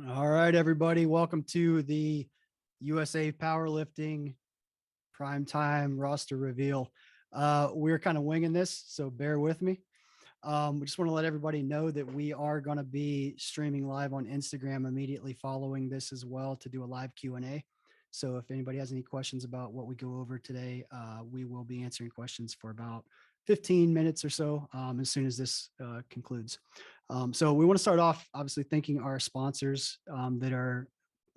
All right, everybody. Welcome to the USA Powerlifting Primetime roster reveal. We're kind of winging this, so bear with me. We just want to let everybody know that we are going to be streaming live on Instagram immediately following this as well to do a live Q&A. So if anybody has any questions about what we go over today, we will be answering questions for about 15 minutes or so as soon as this concludes. So we want to start off, obviously, thanking our sponsors that are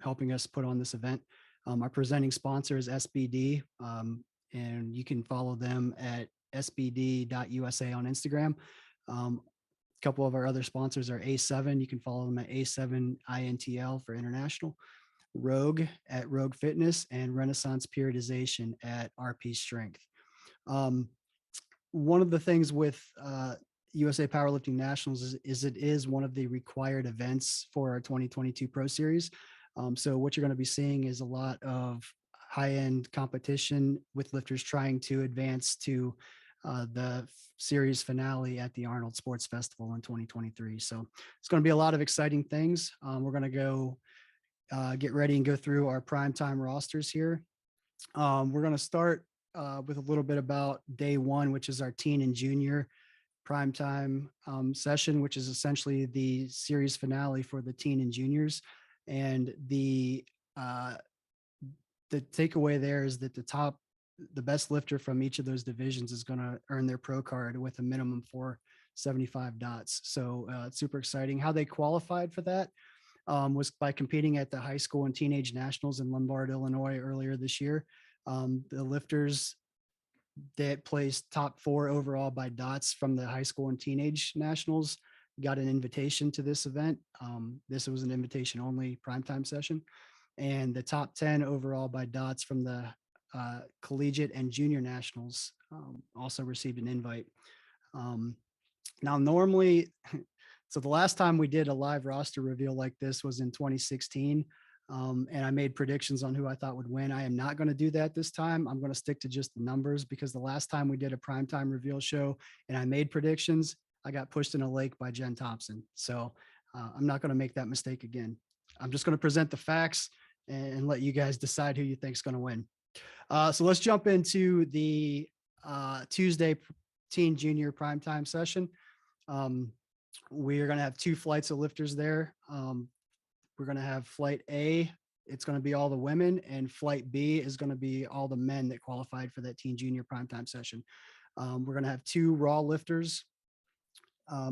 helping us put on this event. Our presenting sponsor is SBD, and you can follow them at sbd.usa on Instagram. A couple of our other sponsors are A7. You can follow them at A7INTL for international. Rogue at Rogue Fitness, and Renaissance Periodization at RP Strength. One of the things with USA Powerlifting Nationals is it is one of the required events for our 2022 Pro Series. So what you're going to be seeing is a lot of high-end competition with lifters trying to advance to the series finale at the Arnold Sports Festival in 2023. So it's going to be a lot of exciting things. We're going to go get ready and go through our primetime rosters here. We're going to start with a little bit about day one, which is our teen and junior primetime session, which is essentially the series finale for the teen and juniors. And the takeaway there is that the best lifter from each of those divisions is going to earn their pro card with a minimum 475 dots. So it's super exciting. How they qualified for that was by competing at the high school and teenage nationals in Lombard, Illinois earlier this year. The lifters that placed top 4 overall by dots from the high school and teenage nationals got an invitation to this event. This was an invitation only primetime session. And the top 10 overall by dots from the collegiate and junior nationals also received an invite. Now, normally, so the last time we did a live roster reveal like this was in 2016. And I made predictions on who I thought would win. I am not going to do that this time. I'm going to stick to just the numbers, because the last time we did a primetime reveal show and I made predictions, I got pushed in a lake by Jen Thompson. So I'm not going to make that mistake again. I'm just going to present the facts and let you guys decide who you think is going to win. So let's jump into the Tuesday teen junior primetime session. We are going to have 2 flights of lifters there. We're going to have flight A. It's going to be all the women, and flight B is going to be all the men that qualified for that teen junior primetime session. We're going to have 2 raw lifters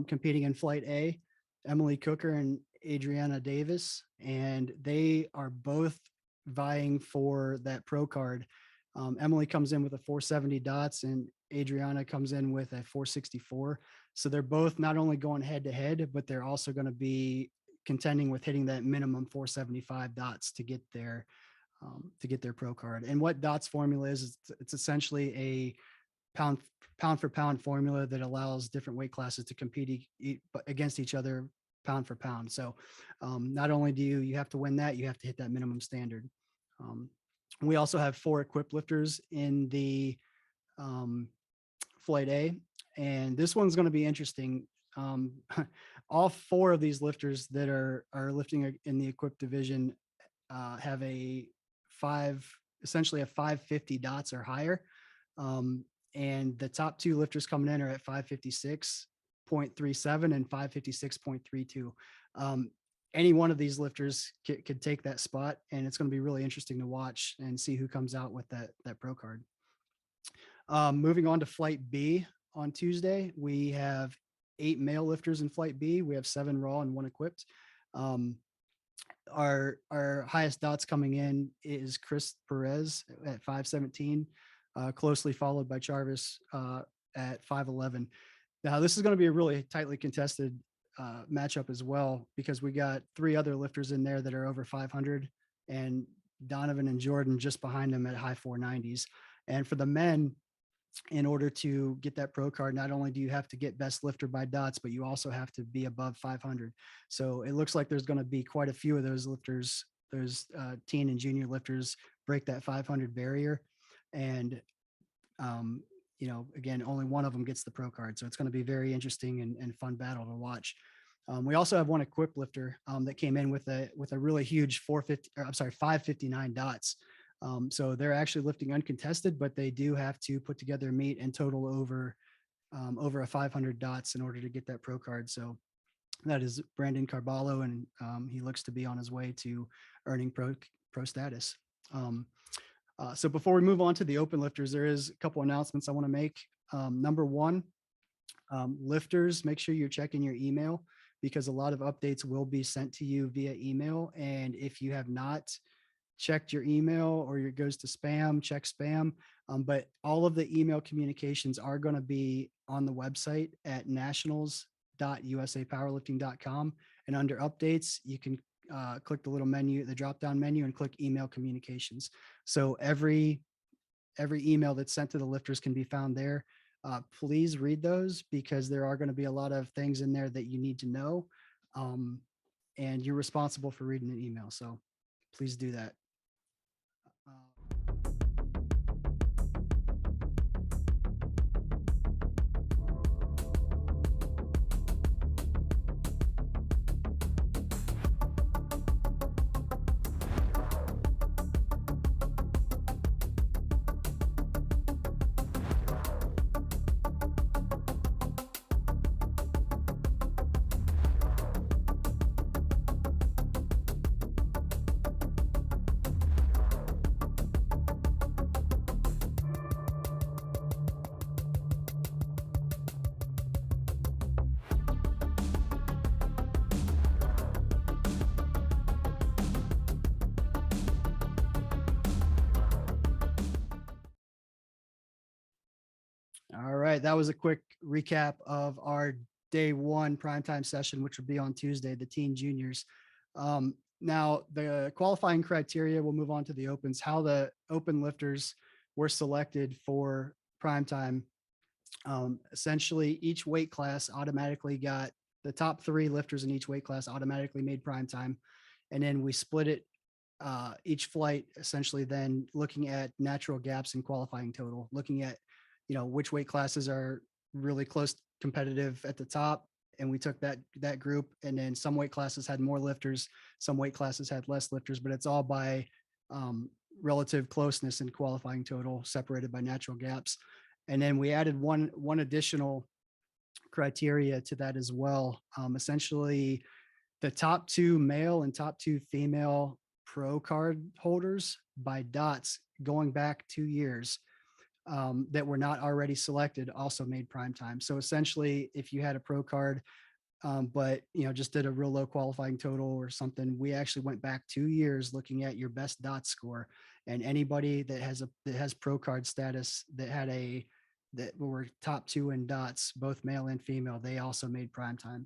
competing in flight A, Emily Cooker and Adriana Davis, and they are both vying for that pro card. Emily comes in with a 470 dots and Adriana comes in with a 464. So they're both not only going head to head, but they're also going to be contending with hitting that minimum 475 dots to get their pro card. And what dots formula is, it's essentially a pound for pound formula that allows different weight classes to compete against each other pound for pound. So not only do you have to win that, you have to hit that minimum standard. We also have 4 equipped lifters in the flight A, and this one's going to be interesting. All 4 of these lifters that are lifting in the equipped division have essentially a 550 dots or higher. And the top 2 lifters coming in are at 556.37 and 556.32. Any one of these lifters could take that spot, and it's going to be really interesting to watch and see who comes out with that pro card. Moving on to flight B on Tuesday, we have 8 male lifters in flight B. We have 7 raw and 1 equipped. Our highest dots coming in is Chris Perez at 517, closely followed by Jarvis at 511. Now, this is going to be a really tightly contested matchup as well, because we got 3 other lifters in there that are over 500, and Donovan and Jordan just behind them at high 490s. And for the men, in order to get that pro card, not only do you have to get best lifter by dots, but you also have to be above 500. So it looks like there's going to be quite a few of those lifters, those teen and junior lifters, break that 500 barrier. And, again, only one of them gets the pro card. So it's going to be very interesting and fun battle to watch. We also have 1 equipped lifter that came in with a really huge 559 dots. So they're actually lifting uncontested, but they do have to put together a meet and total over a 500 dots in order to get that pro card. So that is Brandon Carballo, and he looks to be on his way to earning pro status. So before we move on to the open lifters, there is a couple announcements I want to make. Number 1, lifters, make sure you're checking your email, because a lot of updates will be sent to you via email. And if you have not checked your email, or it goes to spam, check spam. But all of the email communications are going to be on the website at nationals.usapowerlifting.com. And under updates, you can click the little menu, the drop down menu, and click email communications. So every email that's sent to the lifters can be found there. Please read those because there are going to be a lot of things in there that you need to know. And you're responsible for reading an email. So please do that. All right, that was a quick recap of our day one primetime session, which would be on Tuesday, the teen juniors. Now, the qualifying criteria, we'll move on to the opens, how the open lifters were selected for primetime. Essentially, each weight class automatically got the top 3 lifters in each weight class automatically made primetime. And then we split it each flight, essentially then looking at natural gaps in qualifying total, looking at which weight classes are really close competitive at the top, and we took that group, and then some weight classes had more lifters, some weight classes had less lifters, but it's all by relative closeness in qualifying total, separated by natural gaps. And then we added one additional criteria to that as well. Essentially, the top 2 male and top 2 female pro card holders by dots going back 2 years that were not already selected also made primetime. So essentially, if you had a pro card, but just did a real low qualifying total or something, we actually went back 2 years looking at your best dot score, and anybody that has pro card status that were top 2 in dots, both male and female, they also made primetime.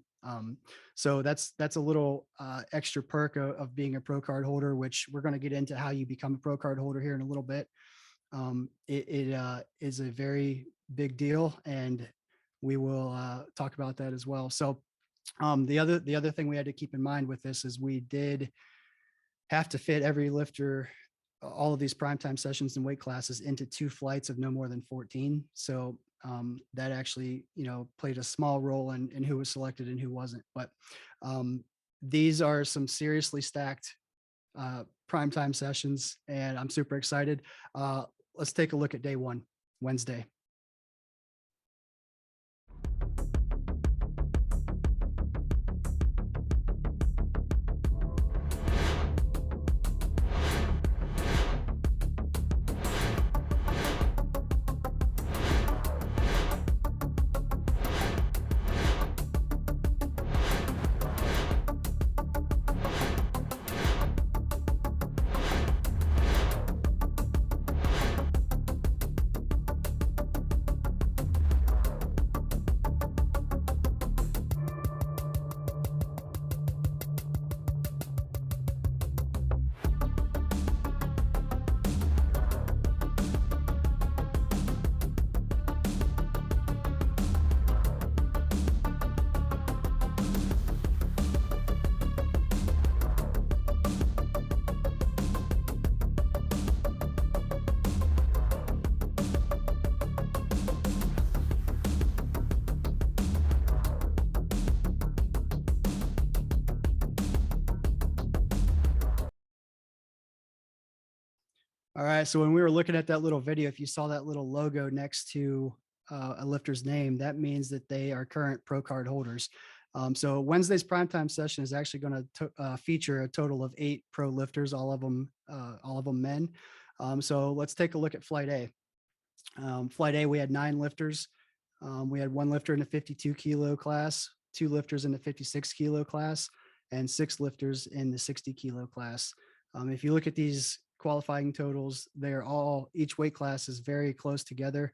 So that's a little extra perk of being a pro card holder, which we're going to get into how you become a pro card holder here in a little bit. It is a very big deal, and we will talk about that as well. So the other thing we had to keep in mind with this is we did have to fit every lifter, all of these primetime sessions and weight classes, into 2 flights of no more than 14. So that actually played a small role in who was selected and who wasn't. But these are some seriously stacked primetime sessions, and I'm super excited. Let's take a look at day 1, Wednesday. All right. So when we were looking at that little video, if you saw that little logo next to a lifter's name, that means that they are current pro card holders. So Wednesday's primetime session is actually going to feature a total of 8 pro lifters, all of them men. So let's take a look at Flight A. Flight A, we had 9 lifters. We had 1 lifter in the 52 kilo class, 2 lifters in the 56 kilo class, and 6 lifters in the 60 kilo class. If you look at these qualifying totals, each weight class is very close together.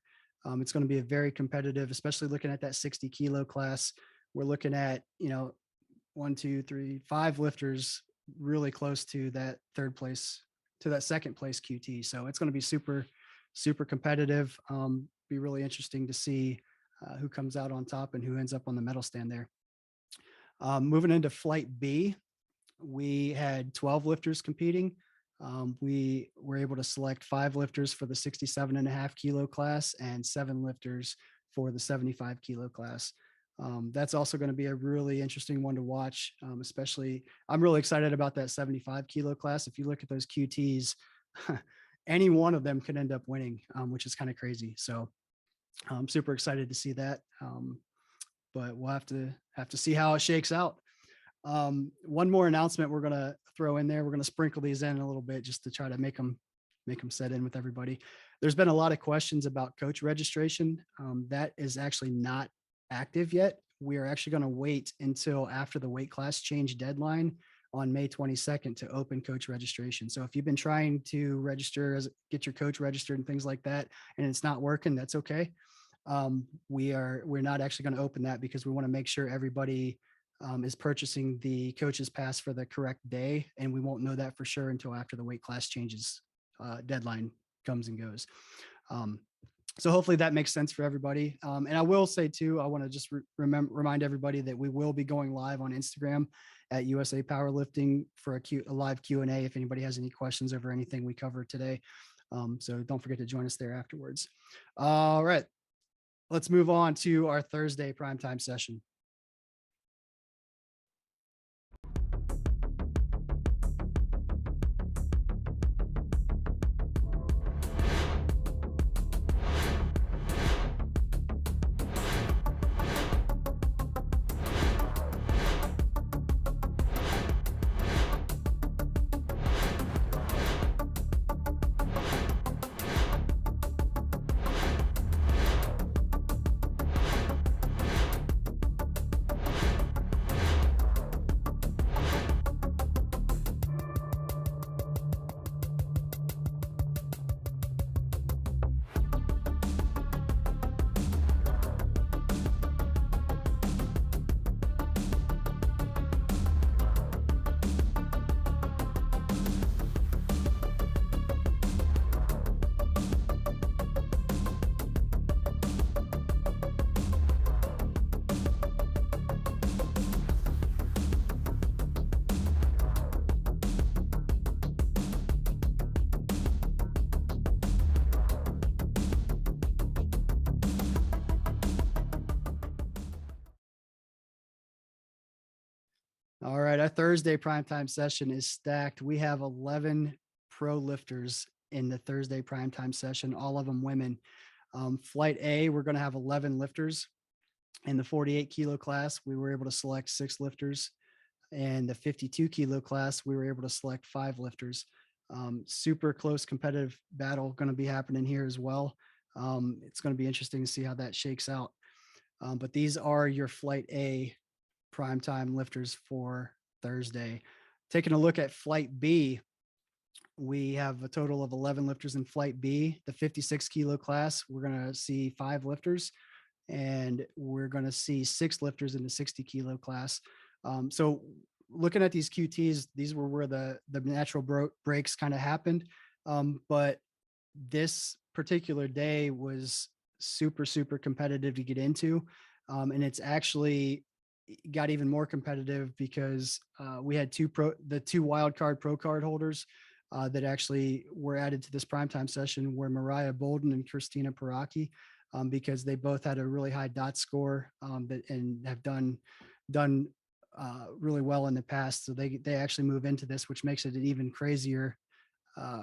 It's going to be a very competitive, especially looking at that 60 kilo class. We're looking at 1, 2, 3, 5 lifters really close to that third place, to that second place QT. So it's going to be super, super competitive. Be really interesting to see who comes out on top and who ends up on the medal stand there. Moving into flight B, we had 12 lifters competing. We were able to select 5 lifters for the 67.5 kilo class and 7 lifters for the 75 kilo class. That's also going to be a really interesting one to watch, especially I'm really excited about that 75 kilo class. If you look at those QTs, any one of them could end up winning, which is kind of crazy. So I'm super excited to see that. But we'll have to see how it shakes out. One more announcement we're going to throw in there. We're going to sprinkle these in a little bit just to try to make them set in with everybody. There's been a lot of questions about coach registration. That is actually not active yet. We are actually going to wait until after the weight class change deadline on May 22nd to open coach registration. So if you've been trying to register, get your coach registered and things like that, and it's not working, that's okay. We're not actually going to open that because we want to make sure everybody is purchasing the coach's pass for the correct day, and we won't know that for sure until after the weight class changes deadline comes and goes. So hopefully that makes sense for everybody. And I will say too, I want to just remind everybody that we will be going live on Instagram at USA Powerlifting for a live Q&A if anybody has any questions over anything we cover today. So don't forget to join us there afterwards. All right, let's move on to our Thursday primetime session. All right, our Thursday primetime session is stacked. We have 11 pro lifters in the Thursday primetime session, all of them women. Flight A, we're going to have 11 lifters. In the 48 kilo class, we were able to select 6 lifters. And the 52 kilo class, we were able to select 5 lifters. Super close competitive battle going to be happening here as well. It's going to be interesting to see how that shakes out. But these are your Flight A primetime lifters for Thursday. Taking a look at Flight B, we have a total of 11 lifters in Flight B. The 56 kilo class, we're going to see 5 lifters, and we're going to see 6 lifters in the 60 kilo class. So looking at these QTs, these were where the natural breaks kind of happened. But this particular day was super, super competitive to get into. And it's actually got even more competitive because we had the two wild card pro card holders that actually were added to this primetime session were Mariah Bolden and Christina Paraki, because they both had a really high dot score and have done really well in the past. So they actually move into this, which makes it an even crazier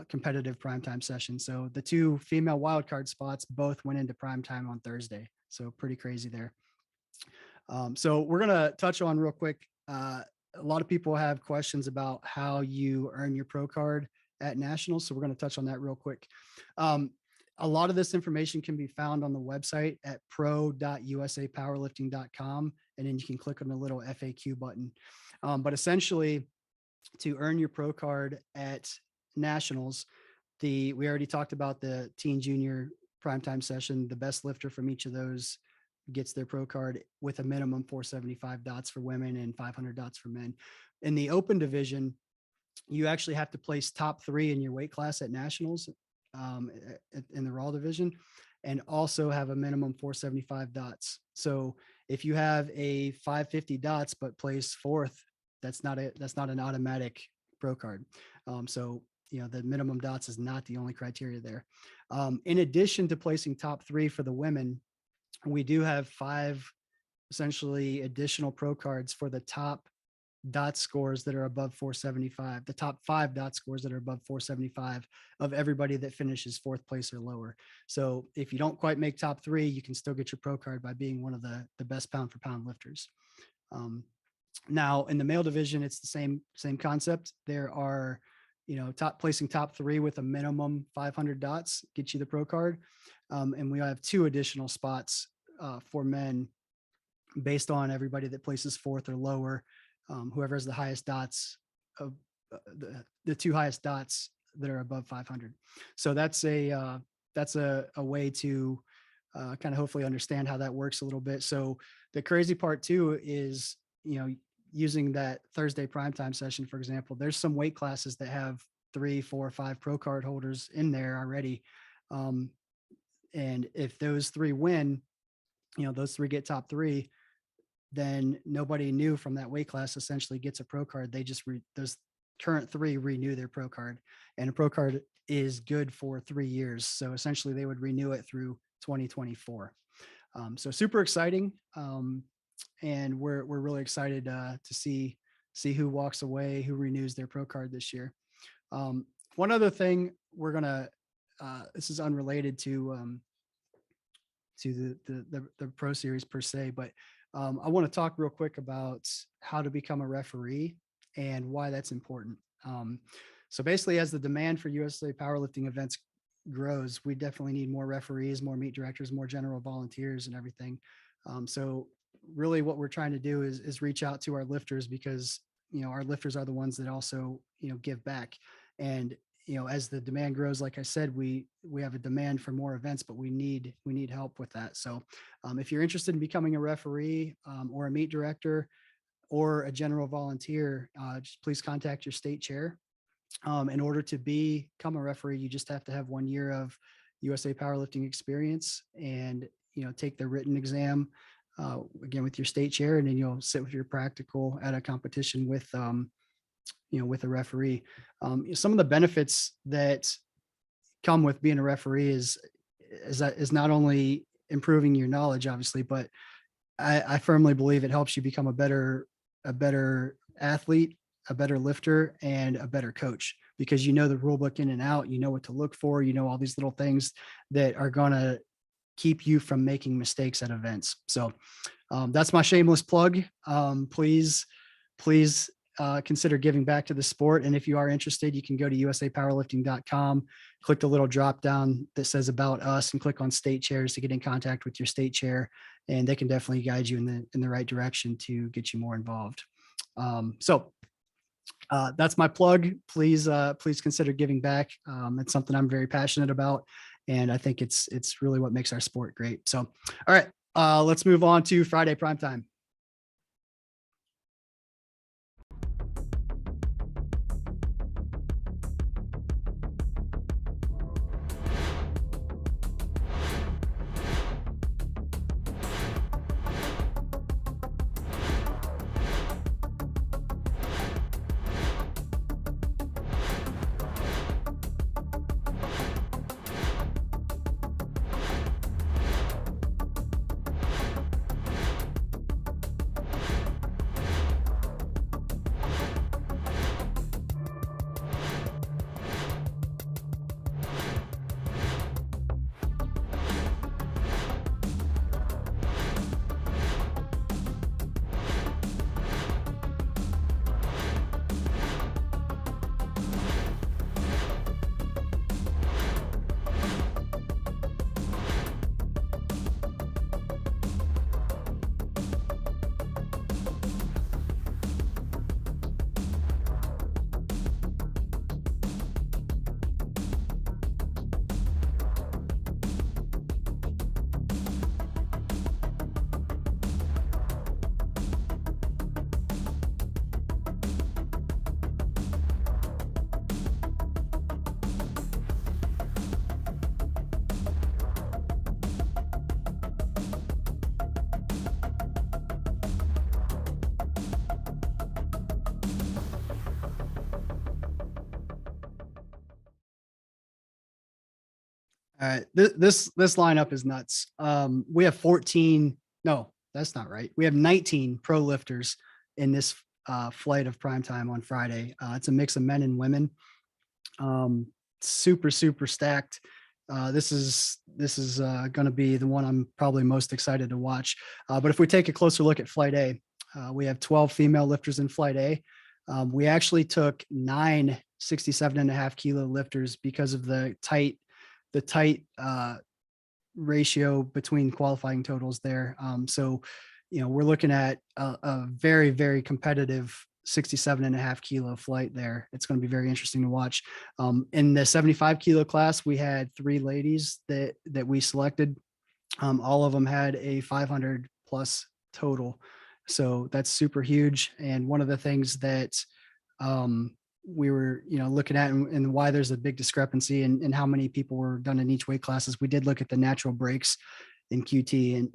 competitive primetime session. So the 2 female wildcard spots both went into primetime on Thursday. So pretty crazy there. So we're going to touch on real quick. A lot of people have questions about how you earn your pro card at nationals. So we're going to touch on that real quick. A lot of this information can be found on the website at pro.usapowerlifting.com. And then you can click on the little FAQ button. But essentially, to earn your pro card at nationals, we already talked about the teen junior primetime session. The best lifter from each of those gets their pro card with a minimum 475 dots for women and 500 dots for men. In the open division, you actually have to place top 3 in your weight class at nationals in the raw division, and also have a minimum 475 dots. So if you have a 550 dots but place 4th, that's not an automatic pro card. So the minimum dots is not the only criteria there. In addition to placing top 3 for the women, we do have 5 essentially additional pro cards for the top dot scores that are above 475, the top 5 dot scores that are above 475 of everybody that finishes 4th place or lower. So if you don't quite make top 3, you can still get your pro card by being one of the best pound for pound lifters. Now in the male division, it's the same concept. There are, placing top 3 with a minimum 500 dots gets you the pro card. And we have 2 additional spots for men based on everybody that places 4th or lower. Whoever has the highest dots of the 2 highest dots that are above 500. So that's a way to kind of hopefully understand how that works a little bit. So the crazy part too is, using that Thursday primetime session, for example, there's some weight classes that have 3, 4, 5 pro card holders in there already. And if those 3 win, those 3 get top 3, then nobody new from that weight class essentially gets a pro card. They just those current 3 renew their pro card, and a pro card is good for 3 years. So essentially they would renew it through 2024. So super exciting. And we're really excited to see who walks away, who renews their pro card this year. One other thing we're gonna, this is unrelated to the pro series per se, but I want to talk real quick about how to become a referee and why that's important. So basically, as the demand for USA powerlifting events grows, we definitely need more referees, more meet directors, more general volunteers and everything. So really what we're trying to do is reach out to our lifters, because, our lifters are the ones that also, give back. And, as the demand grows, like I said, we have a demand for more events, but we need help with that. So if you're interested in becoming a referee or a meet director or a general volunteer, just please contact your state chair. In order to become a referee, you just have to have 1 year of USA powerlifting experience and, take the written exam again with your state chair, and then you'll sit with your practical at a competition with with a referee. Some of the benefits that come with being a referee is not only improving your knowledge, obviously, but I firmly believe it helps you become a better athlete, a better lifter, and a better coach, because you know the rule book in and out, you know what to look for, all these little things that are going to keep you from making mistakes at events. So that's my shameless plug. Please consider giving back to the sport. And if you are interested, you can go to usapowerlifting.com, click the little drop down that says about us, and click on state chairs to get in contact with your state chair. And they can definitely guide you in the right direction to get you more involved. So that's my plug. Please consider giving back. It's something I'm very passionate about, and I think it's really what makes our sport great. So, all right, let's move on to Friday primetime. All right, this lineup is nuts. We have 14. No, that's not right. We have 19 pro lifters in this flight of primetime on Friday. It's a mix of men and women. Um, super stacked. This is going to be the one I'm probably most excited to watch. But if we take a closer look at Flight A, we have 12 female lifters in Flight A. We actually took 9 67.5 kilo lifters because of the tight ratio between qualifying totals there. So, we're looking at a very competitive 67.5 kilo flight there. It's going to be very interesting to watch. In the 75 kilo class, we had 3 ladies that we selected. All of them had a 500 plus total. So that's super huge. And one of the things that we were, looking at and why there's a big discrepancy in how many people were done in each weight classes. We did look at the natural breaks in QT,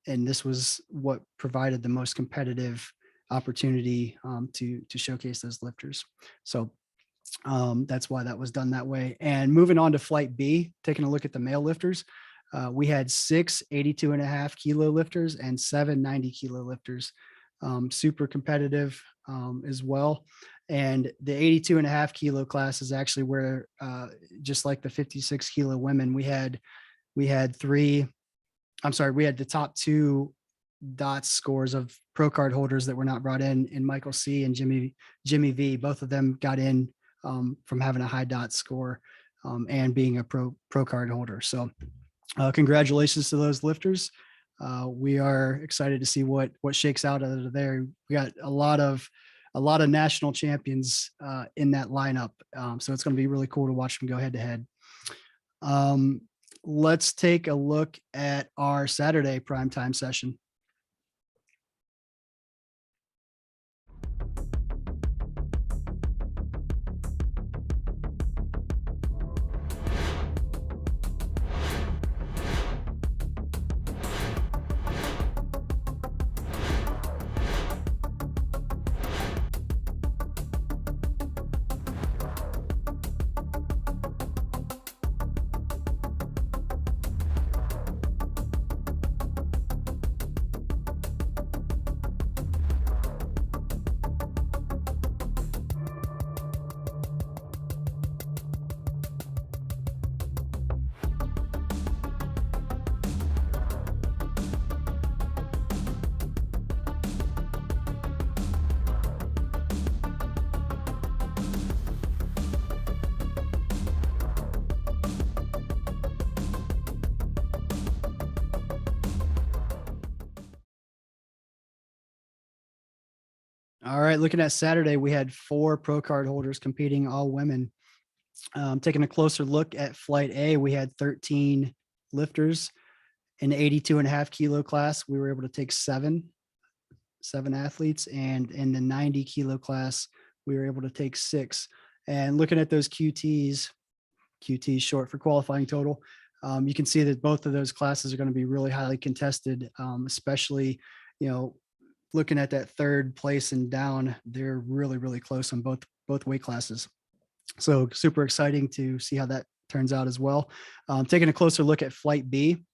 and this was what provided the most competitive opportunity to showcase those lifters. So that's why that was done that way. And moving on to Flight B, taking a look at the male lifters, we had 6 82.5 kilo lifters and 7 90 kilo lifters. Super competitive as well. And the 82.5 kilo class is actually where, just like the 56 kilo women, we had the top 2 DOTS scores of pro card holders that were not brought in Michael C and Jimmy V. Both of them got in from having a high DOTS score and being a pro card holder. So congratulations to those lifters. We are excited to see what shakes out of there. We got a lot of national champions in that lineup. So it's going to be really cool to watch them go head to head. Let's take a look at our Saturday primetime session. All right, looking at Saturday, we had 4 pro card holders competing, all women. Taking a closer look at Flight A, we had 13 lifters. In the 82.5 kilo class, we were able to take seven athletes, and in the 90 kilo class, we were able to take 6. And looking at those QTs short for qualifying total, you can see that both of those classes are going to be really highly contested, especially, looking at that 3rd place and down, they're really close on both weight classes. So super exciting to see how that turns out as well. Taking a closer look at Flight B,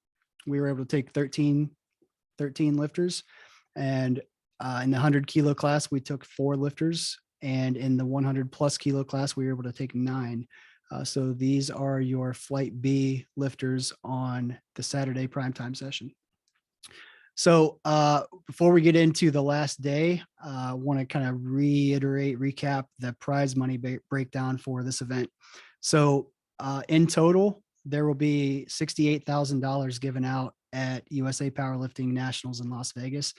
we were able to take 13 lifters, and in the 100 kilo class, we took 4 lifters, and in the 100+ kilo class, we were able to take 9. So these are your Flight B lifters on the Saturday primetime session. So before we get into the last day, I want to kind of recap the prize money breakdown for this event. So in total, there will be $68,000 given out at USA Powerlifting Nationals in Las Vegas.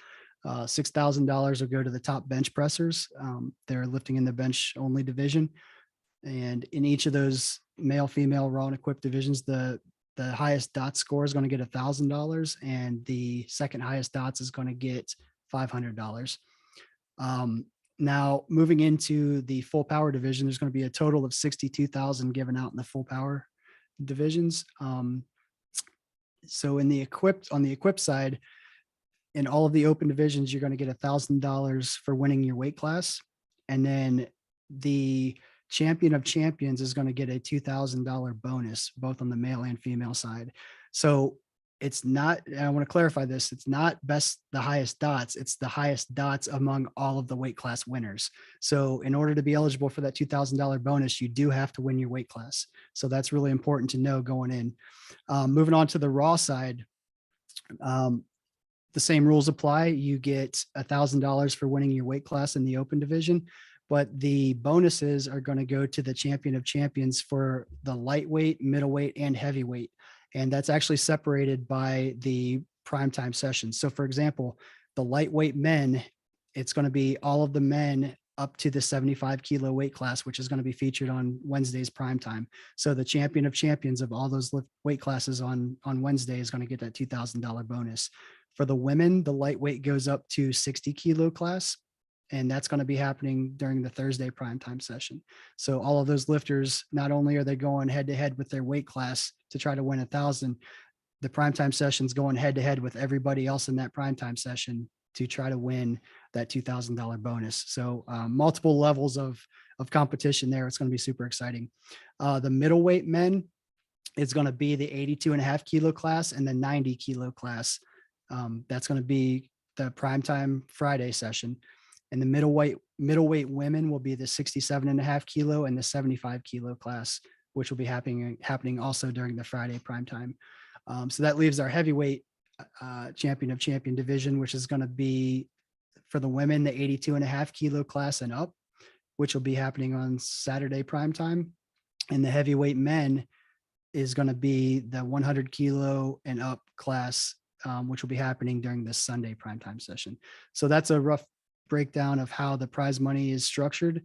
$6,000 will go to the top bench pressers. They're lifting in the bench only division. And in each of those male, female, raw and equipped divisions, the highest DOTS score is going to get $1,000, and the second highest DOTS is going to get $500. Now, moving into the full power division, there's going to be a total of $62,000 given out in the full power divisions. So on the equipped side, in all of the open divisions, you're going to get $1,000 for winning your weight class, and then the champion of champions is going to get a $2,000 bonus, both on the male and female side. So it's not, and I want to clarify this, it's not the highest dots, it's the highest dots among all of the weight class winners. So in order to be eligible for that $2,000 bonus, you do have to win your weight class. So that's really important to know going in. Moving on to the raw side, the same rules apply. You get $1,000 for winning your weight class in the open division, but the bonuses are going to go to the champion of champions for the lightweight, middleweight, and heavyweight. And that's actually separated by the primetime sessions. So for example, the lightweight men, it's going to be all of the men up to the 75 kilo weight class, which is going to be featured on Wednesday's primetime. So the champion of champions of all those weight classes on Wednesday is going to get that $2,000 bonus. For the women, the lightweight goes up to 60 kilo class, and that's going to be happening during the Thursday primetime session. So all of those lifters, not only are they going head to head with their weight class to try to win 1,000, the primetime session's going head to head with everybody else in that primetime session to try to win that $2,000 bonus. So multiple levels of competition there. It's going to be super exciting. The middleweight men is going to be the 82.5 kilo class and the 90 kilo class. That's going to be the primetime Friday session. And the middleweight women will be the 67.5 kilo and the 75 kilo class, which will be happening also during the Friday primetime. So that leaves our heavyweight champion of champion division, which is going to be for the women, the 82.5 kilo class and up, which will be happening on Saturday primetime. And the heavyweight men is going to be the 100 kilo and up class, which will be happening during this Sunday primetime session. So that's a rough breakdown of how the prize money is structured.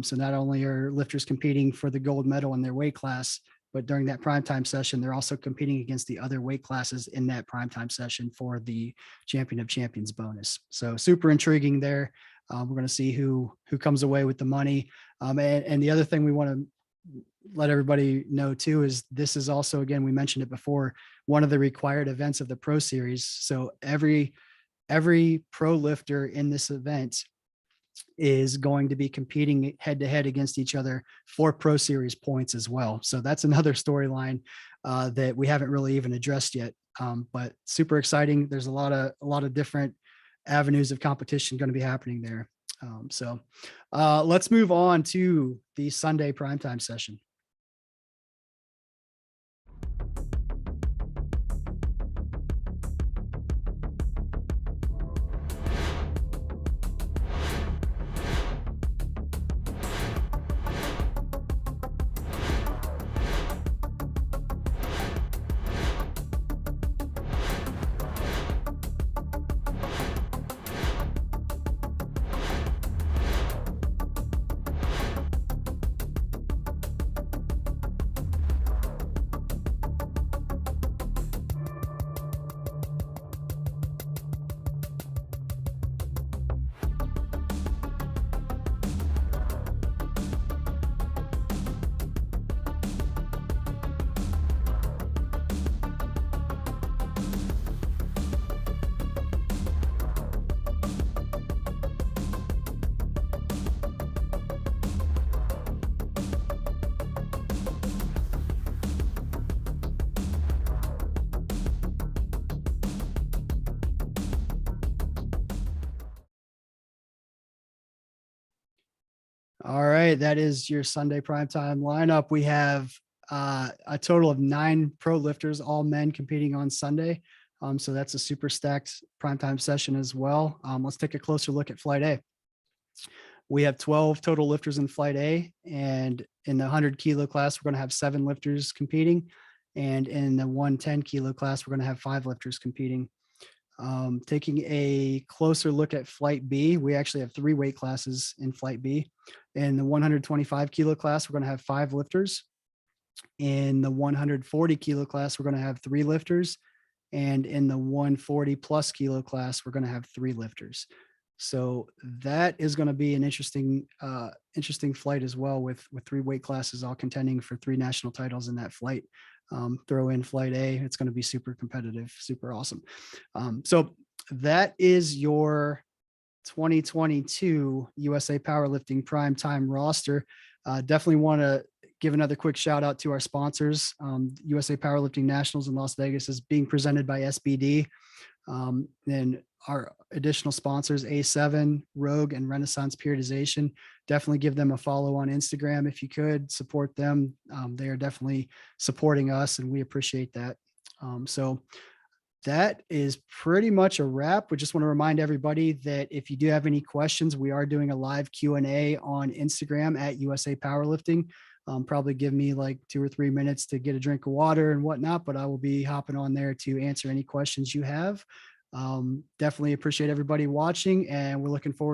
So not only are lifters competing for the gold medal in their weight class, but during that primetime session, they're also competing against the other weight classes in that primetime session for the champion of champions bonus. So super intriguing there. We're going to see who comes away with the money. And the other thing we want to let everybody know too is this is also, again, we mentioned it before, one of the required events of the Pro Series. So every pro lifter in this event is going to be competing head to head against each other for Pro Series points as well. So that's another storyline that we haven't really even addressed yet, but super exciting. There's a lot of different avenues of competition going to be happening there. So let's move on to the Sunday primetime session. All right, that is your Sunday primetime lineup. We have a total of 9 pro lifters, all men, competing on Sunday. So that's a super stacked primetime session as well. Let's take a closer look at Flight A. We have 12 total lifters in Flight A, and in the 100 kilo class, we're going to have 7 lifters competing. And in the 110 kilo class, we're going to have 5 lifters competing. Taking a closer look at Flight B, we actually have 3 weight classes in Flight B. In the 125 kilo class, we're going to have 5 lifters. In the 140 kilo class, we're going to have 3 lifters. And in the 140 plus kilo class, we're going to have 3 lifters. So that is going to be an interesting flight as well, with 3 weight classes all contending for 3 national titles in that flight. Throw in Flight A, it's going to be super competitive, super awesome. So that is your 2022 USA Powerlifting Primetime roster. Definitely want to give another quick shout out to our sponsors. USA Powerlifting Nationals in Las Vegas is being presented by SBD. Then our additional sponsors, A7, Rogue, and Renaissance Periodization. Definitely give them a follow on Instagram if you could support them. They are definitely supporting us, and we appreciate that. So that is pretty much a wrap. We just want to remind everybody that if you do have any questions, we are doing a live Q&A on Instagram at USA Powerlifting. Probably give me like 2 or 3 minutes to get a drink of water and whatnot, but I will be hopping on there to answer any questions you have. Definitely appreciate everybody watching, and we're looking forward to